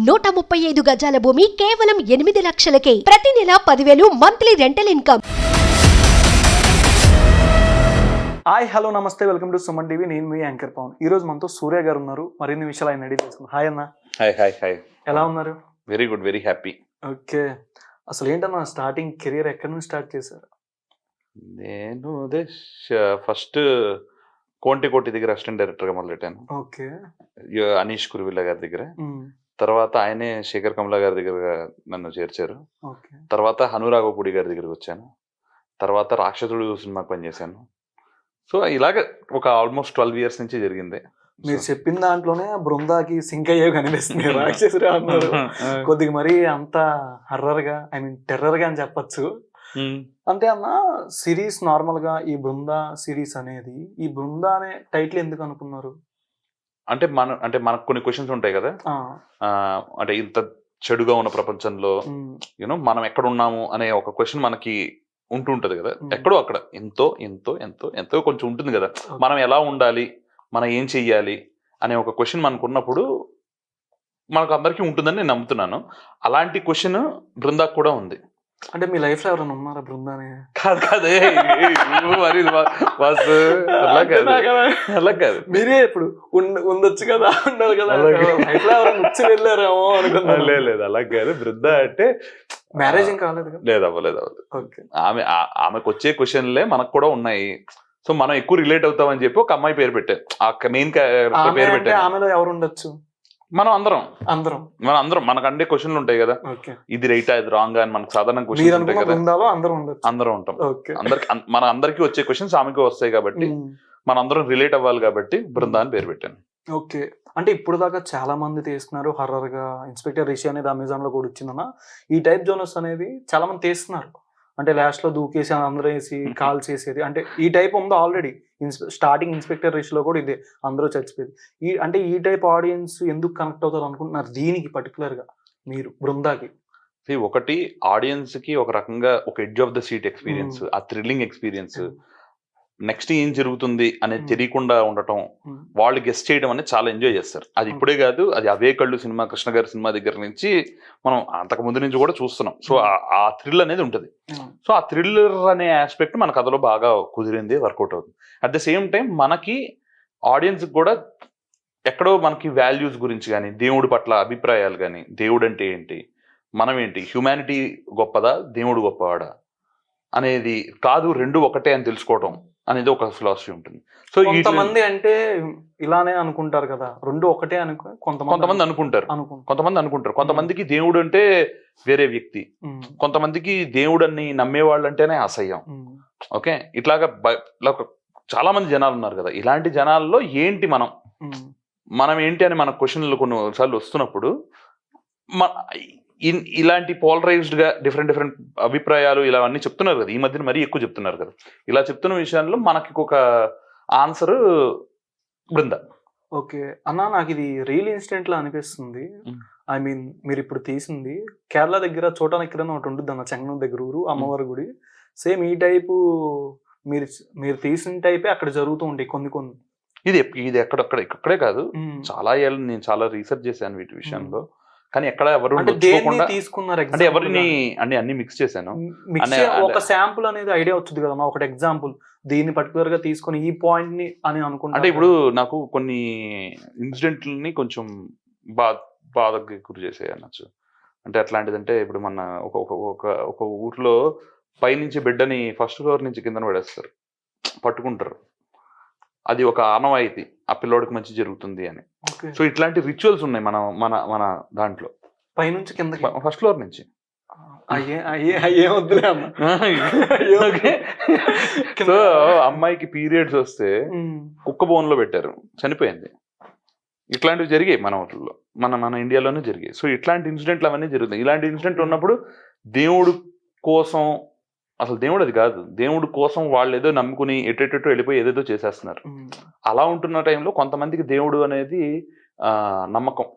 135 గజాల భూమి కేవలం 8 లక్షలకే. ప్రతి నెల 10,000 monthly rental income. Hi hello నమస్తే, వెల్కమ్ టు సుమన్ టీవీ. నేను మీ యాంకర్ పవన్. ఈ రోజు మనతో సూర్య గారు ఉన్నారు. మరిన్ని విషయాలు ఆయన అడిగి తెలుసుకుందాం. హాయ్ అన్న. Hi hi hi. ఎలా ఉన్నారు? Very good, very happy. Okay, అసలు ఏంటన్నా స్టార్టింగ్ కెరీర్ ఎక్కడి నుంచి స్టార్ట్ చేశారు? నేను అదే ఫస్ట్ కోటి దగ్గర అసిస్టెంట్ డైరెక్టర్గా మొదలెట్టాను. ఓకే. అనీష్ కురువిల్ల గారి దగ్గర. తర్వాత ఆయనే శేఖర్ కమలా గారి దగ్గర నన్ను చేర్చారు. తర్వాత హనురాఘవపూడి గారి దగ్గరికి వచ్చాను. తర్వాత రాక్షసుడు సినిమాకి పనిచేశాను. సో ఇలాగ ఒక ఆల్మోస్ట్ 12 years నుంచి జరిగింది. మీరు చెప్పిన దాంట్లోనే బృందాకి సింక్ అయ్యే కనిపిస్తుంది. రాక్షసుడు అన్నారు కొద్దిగా మరీ అంత హర్రర్ గా, ఐ మీన్ టెర్రర్ గా అని చెప్పచ్చు. అంటే అన్న, సిరీస్ నార్మల్ గా ఈ బృందా సిరీస్ అనేది, ఈ బృందా అనే టైటిల్ ఎందుకు అనుకున్నారు? అంటే మనకు కొన్ని క్వశ్చన్స్ ఉంటాయి కదా. అంటే ఇంత చెడుగా ఉన్న ప్రపంచంలో యూనో మనం ఎక్కడ ఉన్నాము అనే ఒక క్వశ్చన్ మనకి ఉంటుంటది కదా. ఎక్కడో అక్కడ ఎంతో ఎంతో ఎంతో ఎంతో కొంచెం ఉంటుంది కదా. మనం ఎలా ఉండాలి, మనం ఏం చెయ్యాలి అనే ఒక క్వశ్చన్ మనకు ఉన్నప్పుడు మనకు అందరికీ ఉంటుందని నేను నమ్ముతున్నాను. అలాంటి క్వశ్చన్ బృందాకు కూడా ఉంది. అంటే మీ లైఫ్ లో ఎవరైనా ఉన్నారా బృందానే? కాదే, అలా కాదు. మీరే ఇప్పుడు ఉండొచ్చు కదా, ఉండాలి కదా. లైఫ్ లో ఎవరైనా వచ్చి వెళ్ళారేమో అనుకున్నాను. లేదు, అలా కాదు. బృందా అంటే మ్యారేజ్ ఏం కాలేదు? లేదు, అవ్వలేదు. ఆమెకు వచ్చే క్వశ్చన్లే మనకు కూడా ఉన్నాయి. సో మనం ఎక్కువ రిలేట్ అవుతామని చెప్పి ఒక అమ్మాయి పేరు పెట్టారు. ఆ మెయిన్ పేరు పెట్టారు. ఆమెలో ఎవరు ఉండొచ్చు? మనం అందరం మనకంటే క్వశ్చన్లు ఉంటాయి కదా. ఇది రైటా, ఇది రాంగ్ అని మనకు సాధారణ క్వశ్చన్స్ ఉంటాయి కదా. అందరం ఉంటాం. మన అందరికి వచ్చే క్వశ్చన్స్ ఆమెకి వస్తాయి కాబట్టి మన అందరం రిలేట్ అవ్వాలి కాబట్టి బృందా అని పేరు పెట్టాను. ఓకే. అంటే ఇప్పుడు దాకా చాలా మంది తీస్తున్నారు హర్రర్ గా. ఇన్స్పెక్టర్ రిషి అనేది అమెజాన్ లో కూడా వచ్చిందన్న. ఈ టైప్ జోనర్స్ అనేది చాలా మంది తీస్తున్నారు. అంటే లాస్ట్ లో దూకేసి అందరూ వేసి కాల్ చేసేది, అంటే ఈ టైప్ ఉందో ఆల్రెడీ. స్టార్టింగ్ ఇన్స్పెక్టర్ రిష్ లో కూడా ఇదే, అందరూ చచ్చిపోయింది. ఈ టైప్ ఆడియన్స్ ఎందుకు కనెక్ట్ అవుతారు అనుకుంటున్నారు దీనికి పర్టికులర్ గా మీరు బృందాకి? ఒకటి, ఆడియన్స్ కి ఒక రకంగా ఒక edge of the seat experience, ఆ థ్రిల్లింగ్ ఎక్స్పీరియన్స్, నెక్స్ట్ ఏం జరుగుతుంది అనేది తెలియకుండా ఉండటం, వాళ్ళు గెస్ట్ చేయడం అనేది చాలా ఎంజాయ్ చేస్తారు. అది ఇప్పుడే కాదు, అది అవే కళ్ళు సినిమా, కృష్ణ గారి సినిమా దగ్గర నుంచి మనం అంతకు ముందు నుంచి కూడా చూస్తున్నాం. సో ఆ థ్రిల్ అనేది ఉంటుంది. సో ఆ థ్రిల్లర్ అనే ఆస్పెక్ట్ మన కథలో బాగా కుదిరింది, వర్కౌట్ అవుతుంది. అట్ ద సేమ్ టైం మనకి ఆడియన్స్ కూడా ఎక్కడో మనకి వాల్యూస్ గురించి కానీ, దేవుడి పట్ల అభిప్రాయాలు కానీ, దేవుడు అంటే ఏంటి, మనం ఏంటి, హ్యుమానిటీ గొప్పదా, దేవుడు గొప్పవాడా అనేది కాదు, రెండు ఒకటే అని తెలుసుకోవడం అనేది ఒక ఫిలాసఫీ ఉంటుంది. సో కొంతమంది అంటే ఇలానే అనుకుంటారు కదా, రెండు ఒకటే అనుకో. కొంతమంది అనుకుంటారు. కొంతమందికి దేవుడు అంటే వేరే వ్యక్తి, కొంతమందికి దేవుడు అని నమ్మేవాళ్ళు అంటేనే అసహ్యం. ఓకే, ఇట్లాగా చాలా మంది జనాలు ఉన్నారు కదా. ఇలాంటి జనాల్లో ఏంటి మనం ఏంటి అని మన క్వశ్చన్లు కొన్నిసార్లు వస్తున్నప్పుడు ఇలాంటి పోలరైజ్డ్ గా డిఫరెంట్ అభిప్రాయాలు ఇలా అన్ని చెప్తున్నారు కదా. ఈ మధ్యన మరీ ఎక్కువ చెప్తున్నారు కదా. ఇలా చెప్తున్న విషయాల్లో మనకి ఒక ఆన్సర్ బృంద. ఓకే అన్నా, నాకు ఇది రియల్ ఇన్సిడెంట్ లా అనిపిస్తుంది. ఐ మీన్ మీరు ఇప్పుడు తీసింది కేరళ దగ్గర చోటానిక్కర ఒకటి ఉంటుంది అన్న, చెంగనూరు దగ్గర ఊరు, అమ్మవారి గుడి. సేమ్ ఈ టైపు మీరు తీసిన టైపే అక్కడ జరుగుతూ ఉంటాయి కొన్ని. ఇది ఇక్కడే కాదు, చాలా ఏళ్ళు నేను చాలా రీసెర్చ్ చేశాను వీటి విషయంలో. కానీ ఎక్కడ ఎవరు తీసుకున్నారు అంటే ఎవరిని అన్ని మిక్స్ చేశాను. ఒక శాంపుల్ అనేది ఐడియా వచ్చింది కదా, ఒకటి ఎగ్జాంపుల్ దీన్ని పర్టికులర్ గా తీసుకొని ఈ పాయింట్ ని అని అనుకుంటా. అంటే ఇప్పుడు నాకు కొన్ని ఇన్సిడెంట్లని కొంచెం బాధకి గురి చేసాయి అనొచ్చు. అంటే అట్లాంటిదంటే ఇప్పుడు మన ఒక ఊర్లో పైనుంచి బిడ్డని ఫస్ట్ ఫ్లోర్ నుంచి కింద పడేస్తారు, పట్టుకుంటారు. అది ఒక ఆనవాయితీ, ఆ పిల్లోడికి మంచి జరుగుతుంది అని. సో ఇట్లాంటి రిచువల్స్ ఉన్నాయి మన దాంట్లో. పైనుంచి కింద, ఫస్ట్ ఫ్లోర్ నుంచి. సో అమ్మాయికి పీరియడ్స్ వస్తే కుక్క బోన్ లో పెట్టారు, చనిపోయింది. ఇట్లాంటివి జరిగాయి మన ఊర్లో, మన ఇండియాలోనే జరిగాయి. సో ఇట్లాంటి ఇన్సిడెంట్లు అవన్నీ జరుగుతాయి. ఇలాంటి ఇన్సిడెంట్లు ఉన్నప్పుడు దేవుడు కోసం, అసలు దేవుడు అది కాదు, దేవుడు కోసం వాళ్ళు ఏదో నమ్ముకుని ఎటెటో వెళ్ళిపోయి ఏదేదో చేసేస్తున్నారు. అలా ఉంటున్న టైంలో కొంతమందికి దేవుడు అనేది నమ్మకం,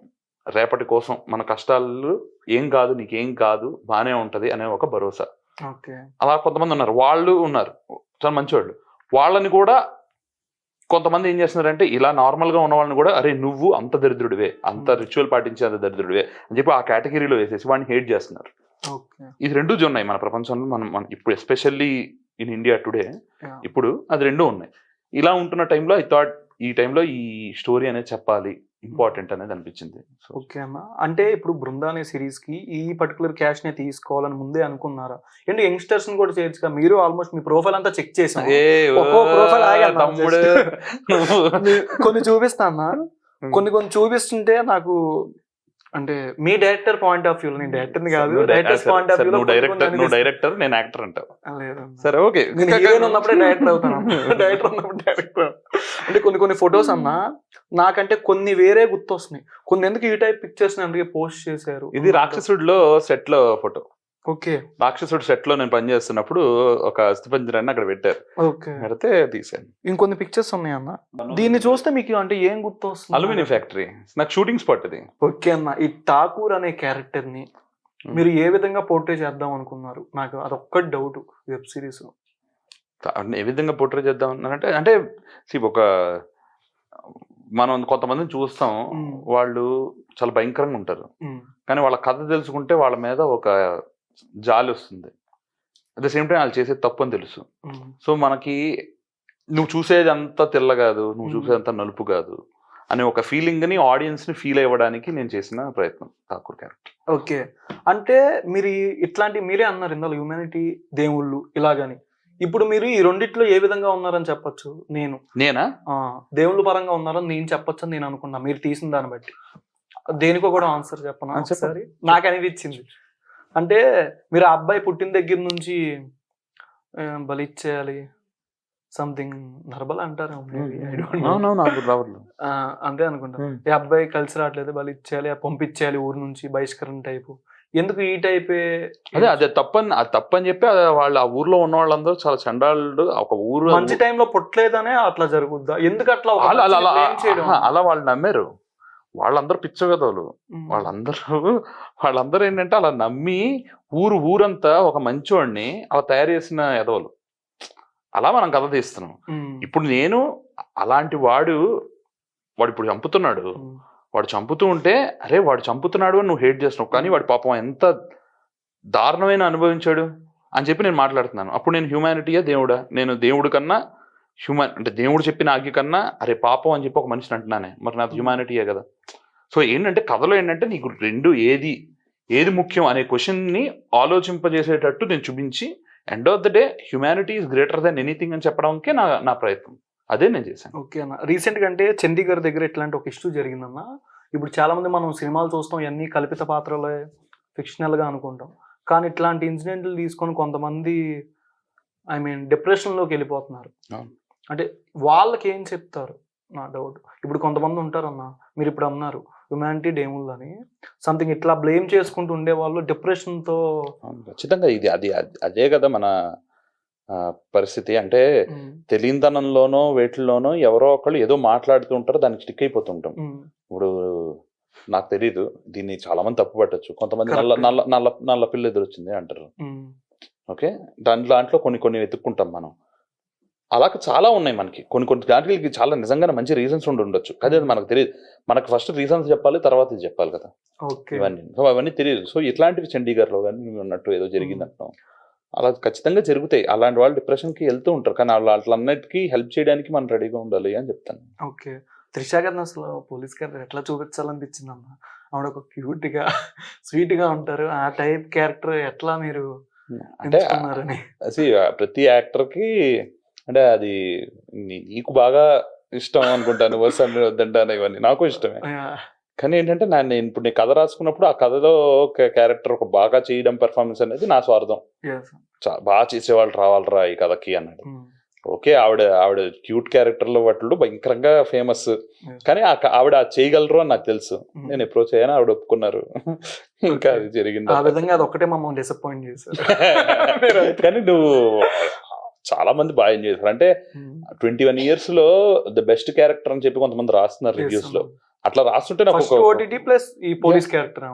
రేపటి కోసం, మన కష్టాలు ఏం కాదు, నీకేం కాదు, బానే ఉంటది అనే ఒక భరోసా. అలా కొంతమంది ఉన్నారు, వాళ్ళు ఉన్నారు చాలా మంచివాళ్ళు. వాళ్ళని కూడా కొంతమంది ఏం చేస్తున్నారంటే ఇలా నార్మల్ గా ఉన్న వాళ్ళని కూడా అరే నువ్వు అంత దరిద్రుడివే, అంత రిచువల్ పాటించే అంత దరిద్రుడివే అని చెప్పి ఆ కేటగిరీలో వేసేసి వాడిని హేట్ చేస్తున్నారు. ఇది రెండు ఉన్నాయి మన ప్రపంచంలో. మనం ఇప్పుడు ఎస్పెషల్లీ ఇన్ ఇండియా టుడే ఇప్పుడు అది రెండు ఉన్నాయి. ఇలా ఉంటున్న టైంలో ఐ థాట్ ఈ టైంలో ఈ స్టోరీ అనేది చెప్పాలి, ఇంపార్టెంట్ అనేది అనిపించింది. ఓకే అన్న, అంటే ఇప్పుడు బృందా అనే సిరీస్ కి ఈ పర్టికులర్ క్యాష్ నే తీసుకోవాలని ముందే అనుకున్నారా? ఏంటి యంగ్స్టర్స్ ని కూడా చేయొచ్చుగా? మీరు ఆల్మోస్ట్ మీ ప్రొఫైల్ అంతా చెక్ చేసాం. కొన్ని చూపిస్తా అన్న, కొన్ని చూపిస్తుంటే నాకు అంటే మీ డైరెక్టర్ పాయింట్ ఆఫ్ వ్యూ, నేను డైరెక్టర్ కాదు, డైరెక్టర్స్ పాయింట్ ఆఫ్ వ్యూ, నువ్వు డైరెక్టర్ నేను యాక్టర్ అంటావు. సరే ఓకే, నేను హీరోయిన్ ఉన్నప్పుడే డైరెక్టర్ అవుతాను, డైరెక్టర్ ఉన్నప్పుడు డైరెక్టర్. అంటే కొన్ని ఫొటోస్ అన్నా నాకంటే కొన్ని వేరే గుర్తొస్తున్నాయి, కొన్ని ఎందుకు ఈ టైప్ పిక్చర్స్ అందుకే పోస్ట్ చేశారు. ఇది రాక్షసుడిలో సెట్ లో ఫోటో. ఓకే, రాక్షసుడు సెట్ లో నేను పనిచేస్తున్నప్పుడు ఒక అస్థిపంజరాన్ని అక్కడ పెట్టారు. ఓకే, పెడితే తీసాను. ఇంకొన్ని పిక్చర్స్ ఉన్నాయి అన్న, దీన్ని చూస్తే మీకు అంటే ఏం గుర్తొస్తుంది? అల్యూమినియం ఫ్యాక్టరీ నాకు షూటింగ్ స్పాట్ అది. ఓకే అన్న, ఈ ఠాకూర్ అనే క్యారెక్టర్ ని మీరు ఏ విధంగా పోర్ట్రే చేద్దాం అనుకున్నారు? నాకు అదొక్కటి డౌట్ వెబ్ సిరీస్ లో. ఏ విధంగా పోర్ట్రే చేద్దాం అన్నారంటే, అంటే ఒక మనం కొంతమందిని చూస్తాం, వాళ్ళు చాలా భయంకరంగా ఉంటారు, కానీ వాళ్ళ కథ తెలుసుకుంటే వాళ్ళ మీద ఒక జాలి వస్తుంది. అట్ ద సేమ్ టైం వాళ్ళు చేసేది తప్పు అని తెలుసు. సో మనకి నువ్వు చూసేది అంతా తెల్ల కాదు, నువ్వు చూసేది అంతా నలుపు కాదు అనే ఒక ఫీలింగ్ ని ఆడియన్స్ ని ఫీల్ అవ్వడానికి నేను చేసిన ప్రయత్నం ఠాకూర్ క్యారెక్టర్. ఓకే, అంటే మీరు ఇట్లాంటి మీరే అన్నారు ఇందులో హ్యూమానిటీ, దేవుళ్ళు ఇలాగని. ఇప్పుడు మీరు ఈ రెండిట్లో ఏ విధంగా ఉన్నారని చెప్పొచ్చు? నేనా దేవుళ్ళ పరంగా ఉన్నారని నేను చెప్పొచ్చు అని నేను అనుకున్నా, మీరు తీసిన దాన్ని బట్టి. దేనికో కూడా ఆన్సర్ చెప్పనా ఒకసారి? నాకు అనిపించింది అంటే మీరు ఆ అబ్బాయి పుట్టిన దగ్గర నుంచి బలిచ్చేయాలి, సంథింగ్ నర్బల్ అంటారు అంతే అనుకుంటా. ఈ అబ్బాయి కలిసి రావట్లేదు, బలిచ్చేయాలి, పంపించేయాలి ఊరు నుంచి, బహిష్కరణ టైపు. ఎందుకు ఈ టైపే? అదే తప్పని చెప్పి వాళ్ళు ఆ ఊర్లో ఉన్న వాళ్ళందరూ చాలా చండాలు. ఒక ఊరు మంచి టైంలో పుట్టలేదనే అట్లా జరుగుద్దా? ఎందుకు అట్లా అలా వాళ్ళు నమ్మారు. వాళ్ళందరూ పిచ్చగదవులు. వాళ్ళందరూ ఏంటంటే అలా నమ్మి ఊరంతా ఒక మంచోడిని అలా తయారు చేసిన ఎదవలు. అలా మనం కథ తీస్తున్నాం. ఇప్పుడు నేను అలాంటి వాడు ఇప్పుడు చంపుతున్నాడు, వాడు చంపుతూ ఉంటే అరే వాడు చంపుతున్నాడు అని నువ్వు హేట్ చేస్తున్నావు, కానీ వాడి పాపం ఎంత దారుణమైన అనుభవించాడు అని చెప్పి నేను మాట్లాడుతున్నాను. అప్పుడు నేను హ్యూమానిటీయా దేవుడా? నేను దేవుడి కన్నా అంటే దేవుడు చెప్పిన ఆజ్ఞ కన్నా అరే పాపం అని చెప్పి ఒక మనిషిని అంటున్నానే, మరి నాకు హ్యూమానిటీయే కదా. సో ఏంటంటే కథలో ఏంటంటే నీకు రెండు ఏది ముఖ్యం అనే క్వశ్చన్ ని ఆలోచింపజేసేటట్టు నేను చూపించి end of the day humanity is greater than anything అని చెప్పడానికే నా ప్రయత్నం. అదే నేను చేశాను. ఓకే అన్న, రీసెంట్ గా అంటే చండీగఢ్ దగ్గర ఇట్లాంటి ఒక ఇష్యూ జరిగిందన్న. ఇప్పుడు చాలా మంది మనం సినిమాలు చూస్తాం, ఇవన్నీ కల్పిత పాత్రలే, ఫిక్షనల్ గా అనుకుంటాం, కానీ ఇట్లాంటి ఇన్సిడెంట్లు తీసుకొని కొంతమంది డిప్రెషన్ లోకి వెళ్ళిపోతున్నారు. అంటే వాళ్ళకి ఏం చెప్తారు? నా డౌట్. ఇప్పుడు కొంతమంది ఉంటారన్న, మీరు ఇప్పుడు అన్నారు హ్యుమానిటీ డేముల్ అని సంథింగ్ ఇట్లా బ్లేమ్ చేసుకుంటూ ఉండే వాళ్ళు డిప్రెషన్ తో. ఖచ్చితంగా ఇది అదే కదా మన పరిస్థితి. అంటే తెలియనితనంలోనో వేటిల్లోనో ఎవరో ఒకళ్ళు ఏదో మాట్లాడుతూ ఉంటారు, దానికి స్టిక్ అయిపోతుంటాం. ఇప్పుడు నాకు తెలీదు, దీన్ని చాలా మంది తప్పు పట్టచ్చు. కొంతమంది నల్ల పిల్ల ఎదురొచ్చింది అంటారు. ఓకే, దాంట్లో కొన్ని వెతుక్కుంటాం మనం. అలా చాలా ఉన్నాయి మనకి. కొన్ని దాంట్లకి చాలా నిజంగానే మంచి రీజన్స్ ఉండొచ్చు, కానీ అది మనకు తెలియదు. మనకు ఫస్ట్ రీజన్స్ చెప్పాలి, తర్వాత ఇది చెప్పాలి కదా. అవన్నీ తెలియదు. సో ఇట్లాంటివి చండీగఢ్లో కానీ ఉన్నట్టు ఏదో జరిగింది అంటాం, అలా ఖచ్చితంగా జరుగుతాయి. అలాంటి వాళ్ళు డిప్రెషన్కి వెళ్తూ ఉంటారు, కానీ అట్లన్నిటికీ హెల్ప్ చేయడానికి మనం రెడీగా ఉండాలి అని చెప్తాను. ఓకే, త్రిష గారిని అసలు పోలీస్ క్యారెక్టర్ ఎట్లా చూపించాలనిపించింది అన్న? ఆవిడ ఒక క్యూట్ గా స్వీట్ గా ఉంటారు, ఆ టైప్ క్యారెక్టర్ ఎట్లా మీరు అంటే ప్రతి యాక్టర్ కి అంటే అది నీకు బాగా ఇష్టం అనుకుంటాను, వద్దంటాను, ఇవన్నీ నాకు ఇష్టమే. కానీ ఏంటంటే ఇప్పుడు నేను కథ రాసుకున్నప్పుడు ఆ కథలో ఒక క్యారెక్టర్ ఒక బాగా చేయడం పెర్ఫార్మెన్స్ అనేది నా స్వార్థం. బాగా చేసేవాళ్ళు రావాలరా ఈ కథకి అన్నాడు. ఓకే, ఆవిడ క్యూట్ క్యారెక్టర్లో వాటిలో భయంకరంగా ఫేమస్, కానీ ఆవిడ చేయగలరు అని నాకు తెలుసు. నేను ఎప్పుడో చేయను, ఆవిడ ఒప్పుకున్నారు, ఇంకా అది జరిగింది. ఆ విధంగా అది ఒకటే మమ్మల్ని డిసప్పాయింట్ చేశారు. కానీ నువ్వు చాలా మంది బాగా ఎంజాయ్ చేశారు. అంటే 21 years లో ద బెస్ట్ క్యారెక్టర్ అని చెప్పి కొంతమంది రాస్తున్నారు రివ్యూస్ లో. అట్లా రాస్తుంటే నాకు ఫస్ట్ ఓటీటీ ప్లస్ ఈ police character,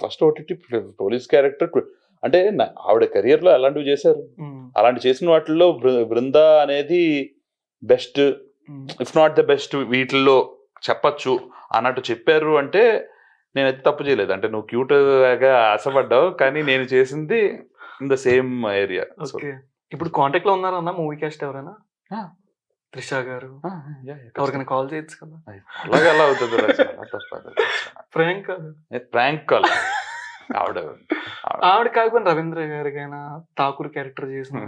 first OTT police character. అంటే ఆవిడ కెరియర్ లో అలాంటివి చేశారు. అలాంటి చేసిన వాటిల్లో బృందా అనేది best if not the best వీటిల్లో చెప్పచ్చు అన్నట్టు చెప్పారు అంటే నేనైతే తప్పు చేయలేదు. అంటే నువ్వు క్యూట్ గా ఆశపడ్డావు, కానీ నేను చేసింది in the same area. Okay. ఇప్పుడు కాంటాక్ట్ లో ఉన్నారా అన్న మూవీ కాస్ట్ ఎవరైనా? త్రిష గారు ఎవరికైనా కాల్ చేయొచ్చు కదా. అలాగే ఎలా అవుతుంది? Frank prank call. ఆవిడ కాకపోయినా రవీంద్ర గారికైనా ఠాకూర్ క్యారెక్టర్ చేసిన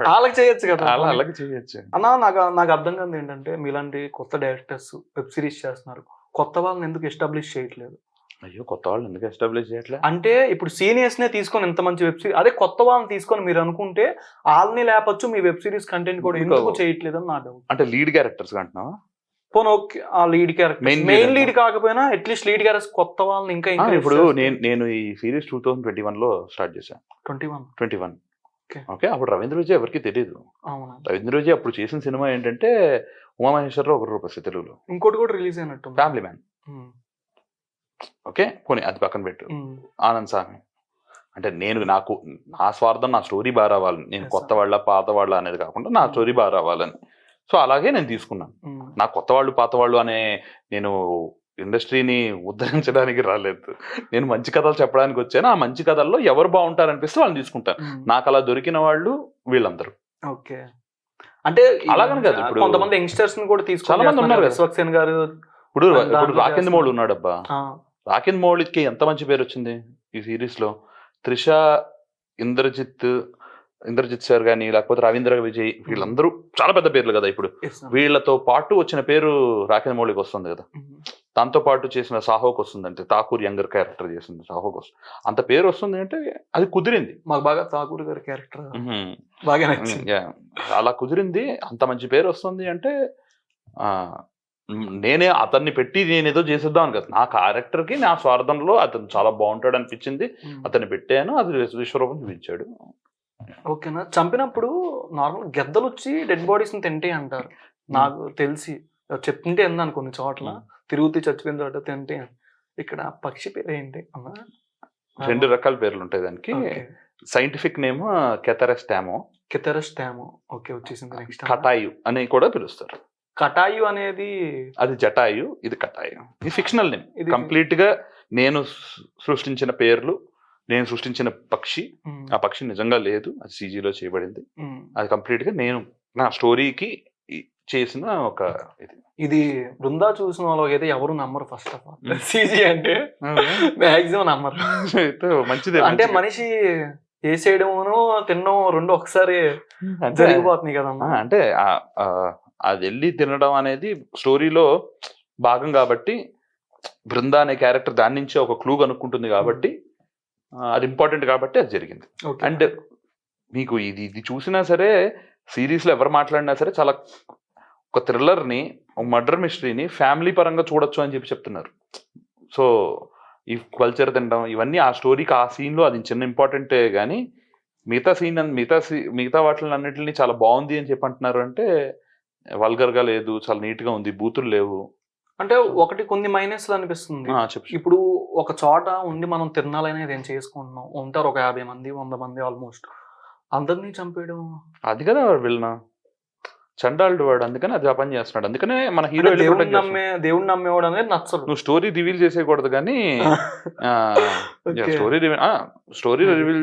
వాళ్ళకి చేయొచ్చు కదా. అలాగే చేయొచ్చు అన్న. నాకు అర్థం కాదు ఏంటంటే మీలాంటి కొత్త డైరెక్టర్స్ వెబ్ సిరీస్ చేస్తున్నారు, కొత్త వాళ్ళని ఎందుకు ఎస్టాబ్లిష్ చేయట్లేదు? అయ్యో, కొత్త వాళ్ళు ఎందుకు ఎస్టాబ్లిష్ చేయట్లేదు అంటే ఇప్పుడు సీనియర్స్ నే తీసుకొని ఎంత మంచి వెబ్ సిరీస్, అదే కొత్త వాళ్ళని తీసుకొని మీరు అనుకుంటే వాళ్ళని లేపచ్చు, మీ వెబ్ సిరీస్ కంటెంట్ కూడా ఎందుకు చేయట్లేదు అని నా డౌట్. అంటే లీడ్ క్యారెక్టర్స్ అంటున్నావా? పోనీ ఓకే, ఆ లీడ్ క్యారెక్టర్ మెయిన్ లీడ్ కాకపోయినా అట్లీస్ట్ లీడ్ క్యారెక్టర్స్ కొత్త వాళ్ళని ఇంకా ఇప్పుడు నేను ఈ సిరీస్ 2021 లో స్టార్ట్ చేశాను. 21 ఓకే. అప్పుడు రవీంద్ర విజయ్ ఎవరికి తెలియదు. రవీంద్ర విజయ్ అప్పుడు చేసిన సినిమా ఏంటంటే ఉమామహేశ్వరరావు 1 రూపాయి తెలుగులో. ఇంకోటి కూడా రిలీజ్ అయినట్టు ఫ్యామిలీ మ్యాన్. ఓకే, పోనీ అది పక్కన పెట్టు. ఆనంద్ సామి. అంటే నాకు నా స్వార్థం, నా స్టోరీ బాగా రావాలని, నేను కొత్త వాళ్ళ పాత వాళ్ళ అనేది కాకుండా నా స్టోరీ బాగా రావాలని. సో అలాగే నేను తీసుకున్నాను. నా కొత్త వాళ్ళు పాత వాళ్ళు అనే నేను ఇండస్ట్రీని ఉద్ధరించడానికి రాలేదు. నేను మంచి కథలు చెప్పడానికి వచ్చాను. ఆ మంచి కథల్లో ఎవరు బాగుంటారనిపిస్తే వాళ్ళని తీసుకుంటాను. నాకు అలా దొరికిన వాళ్ళు వీళ్ళందరూ. ఓకే. అంటే అలాగని కాదు, ఇప్పుడు కొంతమంది యంగ్స్టర్స్ ని కూడా తీసుకు చాలా మంది ఉన్నారు. విశ్వక్సేన్ గారు ఇప్పుడు రాకేంద్ర మౌళి ఉన్నాడబ్బా. రాకేంద్ర మౌళికి ఎంత మంచి పేరు వచ్చింది ఈ సిరీస్ లో. త్రిష, ఇంద్రజిత్ సార్ కానీ, లేకపోతే రవీంద్ర విజయ్, వీళ్ళందరూ చాలా పెద్ద పేర్లు కదా. ఇప్పుడు వీళ్ళతో పాటు వచ్చిన పేరు రాకేంద్ర మౌళికి వస్తుంది కదా. దాంతో పాటు చేసిన సాహోకి వస్తుంది, అంటే ఠాకూర్ యంగర్ క్యారెక్టర్ చేసింది సాహోకి వస్తుంది. అంత పేరు వస్తుంది అంటే అది కుదిరింది. మాకు బాగా ఠాకూర్ గారి క్యారెక్టర్ బాగా నచ్చింది. అలా కుదిరింది. అంత మంచి పేరు వస్తుంది అంటే నేనే అతన్ని పెట్టి నేను ఏదో చేసేద్దాం కదా. నా క్యారెక్టర్ కి నా స్వార్థంలో అతను చాలా బాగుంటాడు అనిపించింది, అతన్ని పెట్టాను. అది విశ్వరూపం చూపించాడు. ఓకేనా. చంపినప్పుడు నార్మల్ గెద్దలు వచ్చి డెడ్ బాడీస్ ని తింటే అంటారు. నాకు తెలిసి చెప్తుంటే ఎందాను కొన్ని చోట్ల తిరుగుతూ చచ్చిపోయిన చోట తింటే. ఇక్కడ పక్షి పేరు ఏంటి అన్న? 2 రకాల పేర్లు ఉంటాయి దానికి. సైంటిఫిక్ నేమ్ కెథరస్ టామో. ఓకే, వచ్చేసింది. నెక్స్ట్ కటాయు అని కూడా పిలుస్తారు. కటాయు అనేది అది జటాయు, ఇది కటాయు. ఇది ఫిక్షనల్ నేమ్. కంప్లీట్ గా నేను సృష్టించిన పేర్లు, నేను సృష్టించిన పక్షి. ఆ పక్షి నిజంగా లేదు, అది CGలో చేయబడింది. అది కంప్లీట్ గా నేను నా స్టోరీకి చేసిన ఒక ఇది బృందా చూసిన వాళ్ళకైతే ఎవరు నమ్మరు. ఫస్ట్ ఆఫ్ ఆల్ CG అంటే మాక్సిమం నమ్మరు. మంచిదే. అంటే మనిషి వేసేయడమును తినడం రెండు ఒకసారి జరిగిపోతున్నాయి కదమ్మా. అంటే అది వెళ్ళి తినడం అనేది స్టోరీలో భాగం కాబట్టి, బృందా అనే క్యారెక్టర్ దాని నుంచి ఒక క్లూ కనుక్కుంటుంది కాబట్టి అది ఇంపార్టెంట్ కాబట్టి అది జరిగింది. అండ్ మీకు ఇది చూసినా సరే, సిరీస్ లో ఎవరు మాట్లాడినా సరే, చాలా ఒక థ్రిల్లర్ని, ఒక మర్డర్ మిస్టరీని ఫ్యామిలీ పరంగా చూడొచ్చు అని చెప్తున్నారు. సో ఈ కల్చర్ తినడం ఇవన్నీ ఆ స్టోరీకి ఆ సీన్లో అది చిన్న ఇంపార్టెంటే, కానీ మిగతా వాటిని అన్నింటినీ చాలా బాగుంది అని అంటున్నారు. అంటే వల్గర్గా లేదు, చాలా నీట్గా ఉంది, బూతులు లేవు. అంటే ఒకటి కొన్ని మైనస్లు అనిపిస్తుంది. ఇప్పుడు ఒక చోట ఉండి మనం తినాలనేది ఏం చేసుకుంటున్నాం, ఉంటారు ఒక 50 మంది 100 మంది ఆల్మోస్ట్, అందరినీ చంపేయడం అది కదా వీళ్ళన చండాలుడు వాడు. అందుకని అది ఆ పని చేస్తున్నాడు. అందుకనే మన హీరో దేవుడిని నమ్మేవాడు అనేది నచ్చదు. నువ్వు స్టోరీ రివీల్ చేసేయకూడదు, కానీ స్టోరీ రివీల్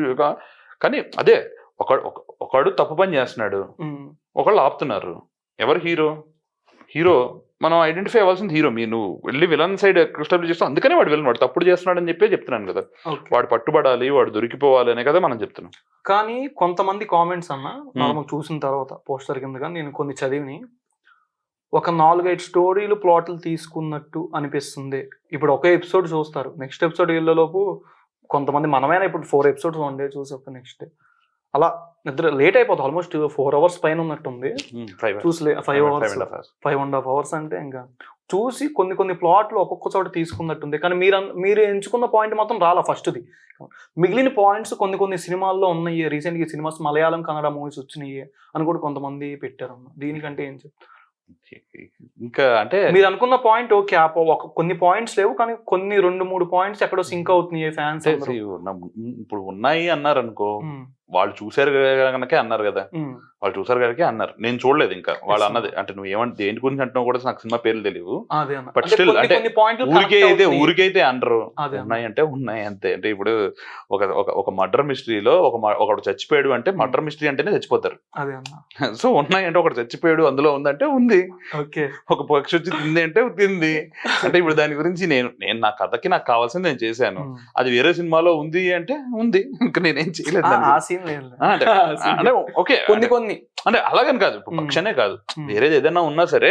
కానీ అదే ఒకడు తప్పు పని చేస్తున్నాడు, ఒకళ్ళు ఆపుతున్నారు. ఎవరు హీరో మనం ఐడెంటిఫై అవ్వాల్సింది హీరో. నువ్వు వెళ్ళి విలన్ సైడ్ ఎస్టాబ్లిష్ చేస్తావు, అందుకనే వాడు విలన్, వాడు తప్పుడు చేస్తున్నాడు అని చెప్తున్నాను కదా. వాడు పట్టుబడాలి, వాడు దొరికిపోవాలి అనే కదా మనం చెప్తున్నాం. కానీ కొంతమంది కామెంట్స్ అన్న మనం చూసిన తర్వాత పోస్టర్ కింద నేను కొన్ని చదివిని, ఒక 4-5 స్టోరీలు ప్లాట్లు తీసుకున్నట్టు అనిపిస్తుంది. ఇప్పుడు ఒక ఎపిసోడ్ చూస్తారు, నెక్స్ట్ ఎపిసోడ్ వెళ్ళేలోపు కొంతమంది మనమైనా ఇప్పుడు 4 ఎపిసోడ్స్ 1 డే చూసి ఒక నెక్స్ట్ అలా నిద్ర లేట్ అయిపోతుంది. ఆల్మోస్ట్ 4 hours పైన ఉన్నట్టుంది. చూసి 5.5 hours అంటే ఇంకా చూసి కొన్ని ప్లాట్లు ఒక్కొక్క చోట తీసుకున్నట్టుంది. కానీ మీరు ఎంచుకున్న పాయింట్ మాత్రం రాలా ఫస్ట్ది. మిగిలిన పాయింట్స్ కొన్ని సినిమాల్లో ఉన్నాయి. రీసెంట్గా సినిమాస్ మలయాళం కన్నడ మూవీస్ వచ్చినాయి అని కూడా కొంతమంది పెట్టారు. దీనికంటే ఏం చెప్తారు? ఇంకా అంటే మీరు అనుకున్న పాయింట్ ఓకే, కొన్ని పాయింట్స్ లేవు, కానీ కొన్ని 2-3 పాయింట్స్ ఎక్కడో సింక్ అవుతున్నాయి. ఫ్యాన్స్ ఇప్పుడు ఉన్నాయి అన్నారు అనుకో, వాళ్ళు చూసారు కనుక అన్నారు కదా, వాళ్ళు చూసారు కనుక అన్నారు. నేను చూడలేదు ఇంకా వాళ్ళు అన్నది. అంటే నువ్వు ఏమంటే దేని గురించి అంటున్నావు కూడా నాకు సినిమా పేర్లు తెలియవు. బట్ స్టిల్ అంటే ఊరికైతే అనరు. ఉన్నాయంటే ఉన్నాయి అంతే. అంటే ఇప్పుడు ఒక మర్డర్ మిస్టరీలో ఒకడు చచ్చిపోయాడు అంటే మర్డర్ మిస్టరీ అంటేనే చచ్చిపోతారు. సో ఉన్నాయంటే ఒకటి చచ్చిపోయాడు అందులో ఉందంటే ఉంది, ఒక పక్షి వచ్చి తింది అంటే తింది. అంటే ఇప్పుడు దాని గురించి నేను నా కథకి నాకు కావాల్సింది నేను చేశాను. అది వేరే సినిమాలో ఉంది అంటే ఉంది, ఇంకా నేనేం చేయలేదు. అంటే ఓకే కొన్ని అంటే అలాగని కాదు, ఇప్పుడు పక్షనే కాదు, వేరేది ఏదైనా ఉన్నా సరే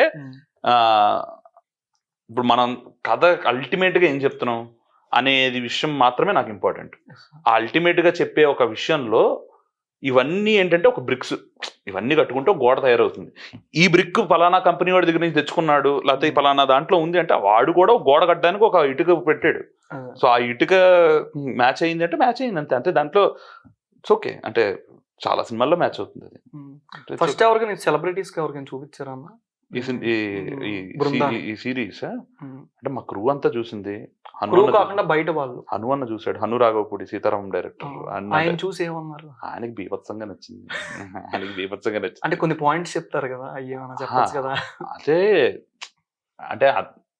ఇప్పుడు మనం కథ అల్టిమేట్ గా ఏం చెప్తున్నాం అనేది విషయం మాత్రమే నాకు ఇంపార్టెంట్. ఆ అల్టిమేట్ గా చెప్పే ఒక విషయంలో ఇవన్నీ ఏంటంటే ఒక బ్రిక్స్, ఇవన్నీ కట్టుకుంటే గోడ తయారవుతుంది. ఈ బ్రిక్ ఫలానా కంపెనీ వాడి దగ్గర నుంచి తెచ్చుకున్నాడు, లేకపోతే ఫలానా దాంట్లో ఉంది అంటే వాడు కూడా గోడ కట్టడానికి ఒక ఇటుక పెట్టాడు. సో ఆ ఇటుక మ్యాచ్ అయింది అంటే మ్యాచ్ అయింది అంతే. అంటే దాంట్లో ఇట్స్ ఓకే. అంటే చాలా సినిమాల్లో మ్యాచ్ అవుతుంది అది. ఫస్ట్ ఎవరికి సెలబ్రిటీస్ ఎవరికైనా చూపించారా అన్న ఈ సిరీస్? అంటే మా క్రూ అంతా చూసింది. కాకుండా బయట వాళ్ళు హను అన్న చూసాడు, హను రాఘవపూడి సీతారాం డైరెక్టర్. ఆయన చూసి ఏమన్నారు? ఆయనకి బీభత్సంగా నచ్చింది. ఆయనకి బీభత్సంగా నచ్చింది. అంటే కొన్ని పాయింట్స్ చెప్తారు కదా, అయ్యేమన్నా చెప్పచ్చు కదా. అదే అంటే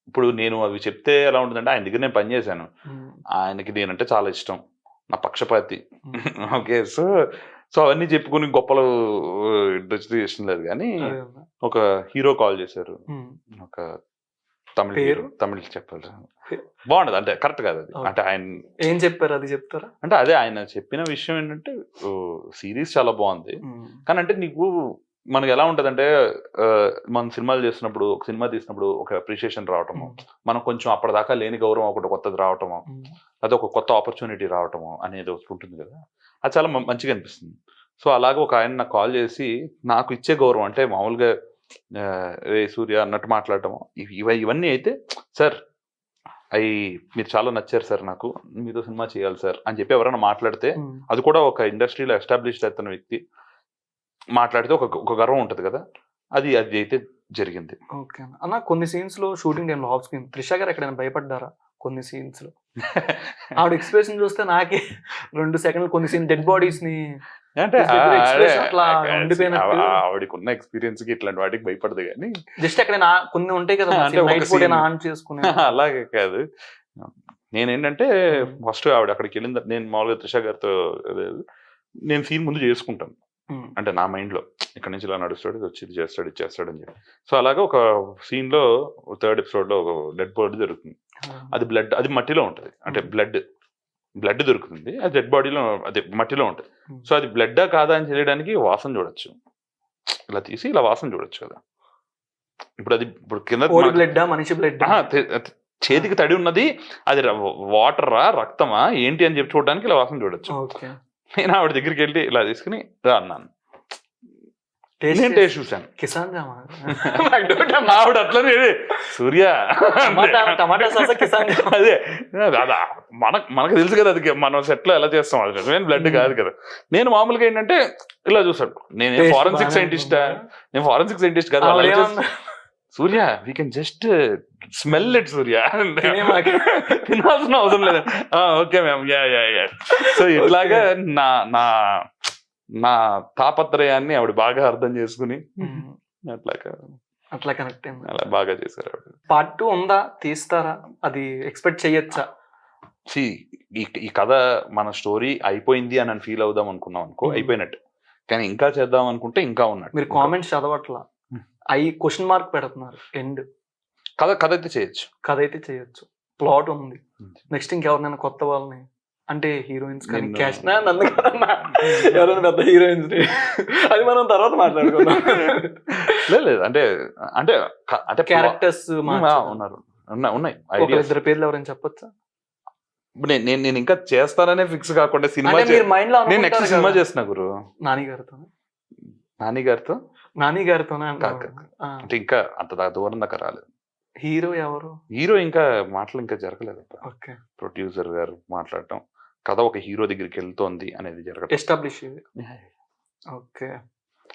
ఇప్పుడు నేను అవి చెప్తే ఎలా ఉంటుందంటే, ఆయన దగ్గర నేను పనిచేశాను, ఆయనకి నేనంటే చాలా ఇష్టం, నా పక్షపాతి. ఓకే, సో అవన్నీ చెప్పుకుని గొప్పలు ఇష్టం లేదు. కానీ ఒక హీరో కాల్ చేశారు, ఒక తమిళ చెప్పాలి, బాగుండదు అంటే కరెక్ట్ కాదు అది. అంటే ఆయన ఏం చెప్పారు అది చెప్తారా? అంటే అదే ఆయన చెప్పిన విషయం ఏంటంటే సిరీస్ చాలా బాగుంది, కానీ అంటే నీకు మనకి ఎలా ఉంటదంటే మనం సినిమాలు చేస్తున్నప్పుడు, ఒక సినిమా తీసినప్పుడు ఒక అప్రిషియేషన్ రావటము, మనం కొంచెం అప్పటిదాకా లేని గౌరవం ఒకటి కొత్తది రావటము, అదే ఒక కొత్త ఆపర్చునిటీ రావటము అనేది ఒకటి ఉంటుంది కదా, అది చాలా మంచిగా అనిపిస్తుంది. సో అలాగే ఒక ఆయన నాకు కాల్ చేసి నాకు ఇచ్చే గౌరవం అంటే మామూలుగా రే సూర్య అన్నట్టు మాట్లాడటము, ఇవన్నీ అయితే సార్ మీరు చాలా నచ్చారు సార్, నాకు మీతో సినిమా చేయాలి సార్ అని చెప్పి ఎవరైనా మాట్లాడితే, అది కూడా ఒక ఇండస్ట్రీలో ఎస్టాబ్లిష్డ్ అవుతున్న వ్యక్తి మాట్లాడితే ఒక గర్వం ఉంటది కదా, అది అయితే జరిగింది. ఓకే అన్న, కొన్ని సీన్స్ లో షూటింగ్ టైంలో ఆఫ్ స్క్రీన్ త్రిష గారు ఎక్కడైనా భయపడ్డారా? కొన్ని సీన్స్ లో ఆవిడ ఎక్స్ప్రెషన్ చూస్తే నాకే 2 సెకండ్లు కొన్ని సీన్ డెడ్ బాడీస్ ని అంటే ఆవిడకి ఉన్న ఎక్స్పీరియన్స్ కి ఇట్లాంటి వాటికి భయపడదు, కానీ జస్ట్ ఎక్కడైనా కొన్ని ఉంటాయి కదా ఆన్ చేసుకునే అలాగే కాదు. నేనేంటంటే ఫస్ట్ ఆవిడ అక్కడికి వెళ్ళింది, నేను మామూలుగా త్రిష గారితో నేను సీన్ ముందు చేసుకుంటాను, అంటే నా మైండ్ లో ఇక్కడ నుంచి ఇలా నడుస్తాడు, ఇది వచ్చి ఇది చేస్తాడు అని చెప్పి. సో అలాగే ఒక సీన్ లో 3rd ఎపిసోడ్ లో ఒక డెడ్ బాడీ దొరుకుతుంది, అది బ్లడ్, అది మట్టిలో ఉంటది, అంటే బ్లడ్ దొరుకుతుంది, అది డెడ్ బాడీలో అదే మట్టిలో ఉంటుంది. సో అది బ్లడ్డా కాదా అని తెలియడానికి వాసన చూడొచ్చు, ఇలా తీసి ఇలా వాసన చూడొచ్చు కదా. ఇప్పుడు అది ఇప్పుడు కింద మనిషి బ్లడ్ చేతికి తడి ఉన్నది, అది వాటరా రక్తమా ఏంటి అని చెప్పి చూడడానికి ఇలా వాసన చూడొచ్చు. నేను ఆవిడ దగ్గరికి వెళ్ళి ఇలా తీసుకుని అన్నాను, నేను టేస్ట్ చూసాను, కిసాన్ ఆవిడ అట్లనే సూర్య టమాటా సాస్ కిసాన్, అదే మనకు తెలుసు కదా అది మనం సెట్ లో ఎలా చేస్తాం, అది బ్లడ్ కాదు కదా. నేను మామూలుగా ఏంటంటే ఇలా చూసాడు, నేను ఫారెన్సిక్ సైంటిస్ట్ కదా, Surya we can just smell it Surya, తినాల్సిన అవసరం లేదు, ఓకే మ్యామ్ యా. సో ఇట్లాగా నా తాపత్రయాన్ని ఆవిడ బాగా అర్థం చేసుకుని అట్లా కనెక్ట్ అయింది, అలా బాగా చేశారు ఆవిడ. పార్ట్ 2 ఉందా, తీస్తారా, అది ఎక్స్పెక్ట్ చేయొచ్చా? ఈ కథ మన స్టోరీ అయిపోయింది అని ఫీల్ అవుదాం అనుకున్నాం అనుకో, అయిపోయినట్టు. కానీ ఇంకా చేద్దాం అనుకుంటే ఇంకా ఉన్నట్టు. మీరు కామెంట్స్ చదవట్లా, అవి క్వశ్చన్ మార్క్ పెడుతున్నారు. ఎండ్ కథ అయితే చేయొచ్చు, ప్లాట్ ఉంది, నెక్స్ట్ ఇంకెవరినైనా కొత్త వాళ్ళని అంటే హీరోయిన్స్ కానీ క్యాస్ట్ నన్ను ఎవరైనా పెద్ద హీరోయిన్స్ అది మనం తర్వాత మాట్లాడుకుందాం. లేదు అంటే అంటే అంటే క్యారెక్టర్స్ ఉన్నాయి, 2 పేర్లు ఎవరైనా చెప్పొచ్చా? నేను ఇంకా చేస్తాననే ఫిక్స్ కాకుండా సినిమా నేను నెక్స్ట్ సినిమా చేస్తున్నా గురు, నాని గారితోనే అంటే ఇంకా అంత దూరం దాకా రాలేదు. హీరో ఇంకా మాటలు ఇంకా జరగలేదు. ప్రొడ్యూసర్ గారు మాట్లాడటం, కథ ఒక హీరో దగ్గరికి వెళ్తోంది అనేది జరగటం, ఎస్టాబ్లిష్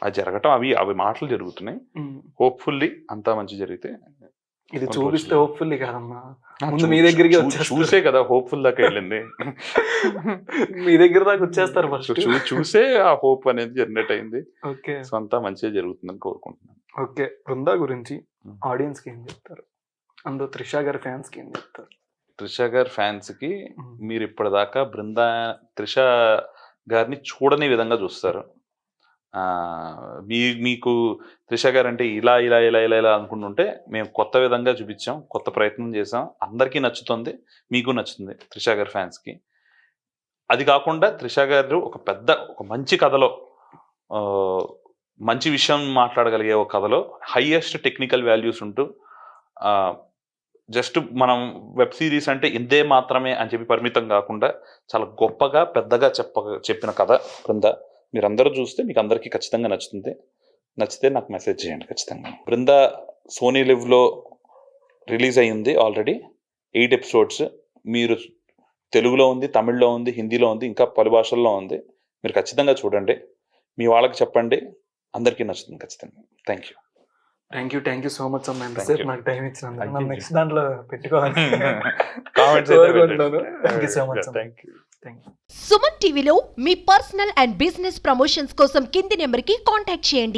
అది జరగటం, అవి మాటలు జరుగుతున్నాయి. హోప్ఫుల్లీ అంతా మంచి జరిగితే ఇది కొన్ని చూపిస్తే రోజులు. హోప్ఫుల్లీ కాదన్నా, ముందు మీ దగ్గరికి వచ్చేస్తారు. చూసే కదా హోప్ఫుల్ దాకా వెళ్ళింది. మీ దగ్గర దాకా వచ్చేస్తారు ఫస్ట్. చూసే ఆ హోప్ అనేది జనరేట్ అయింది. ఓకే సో అంతా మంచిగా జరుగుతుందని కోరుకుంటున్నాను. ఓకే, బృందా గురించి ఆడియన్స్ కి ఏం చెప్తారు? అందులో త్రిష గారి ఫ్యాన్స్ కి ఏం చెప్తారు? త్రిష గారి ఫ్యాన్స్ కి మీరు ఇప్పటిదాకా త్రిష గారిని చూడని విధంగా చూస్తారు. మీకు త్రిష గారు అంటే ఇలా ఇలా ఇలా ఇలా ఇలా అనుకుంటుంటే మేము కొత్త విధంగా చూపించాం, కొత్త ప్రయత్నం చేసాం, అందరికీ నచ్చుతుంది, మీకు నచ్చుతుంది త్రిష గారి ఫ్యాన్స్కి. అది కాకుండా త్రిష గారు ఒక మంచి కథలో మంచి విషయం మాట్లాడగలిగే ఒక కథలో హైయెస్ట్ టెక్నికల్ వాల్యూస్ ఉంటూ జస్ట్ మనం వెబ్ సిరీస్ అంటే ఇంతే మాత్రమే అని చెప్పి పరిమితం కాకుండా చాలా గొప్పగా పెద్దగా చెప్పిన కథ బృంద. మీరందరూ చూస్తే మీకు అందరికీ ఖచ్చితంగా నచ్చుతుంది. నచ్చితే నాకు మెసేజ్ చేయండి ఖచ్చితంగా. బృంద సోనీ లివ్లో రిలీజ్ అయ్యింది ఆల్రెడీ 8 ఎపిసోడ్స్. మీరు తెలుగులో ఉంది, తమిళ్లో ఉంది, హిందీలో ఉంది, ఇంకా పలు భాషల్లో ఉంది. మీరు ఖచ్చితంగా చూడండి, మీ వాళ్ళకి చెప్పండి, అందరికీ నచ్చుతుంది ఖచ్చితంగా. థ్యాంక్ యూ సో మచ్ అన్న, Thank ఎంతసేపు you. నాకు టైం ఇచ్చినందుకు. Thank నన్ను you. నెక్స్ట్ దాంట్లో పెట్టుకోవాలి. కామెంట్స్ కోరుకుంటున్నాను. Thank you so much, అన్న. Thank you. సుమన్ టీవీలో మీ పర్సనల్ అండ్ బిజినెస్ ప్రమోషన్స్ కోసం కింది నెంబర్కి కాంటాక్ట్ చేయండి.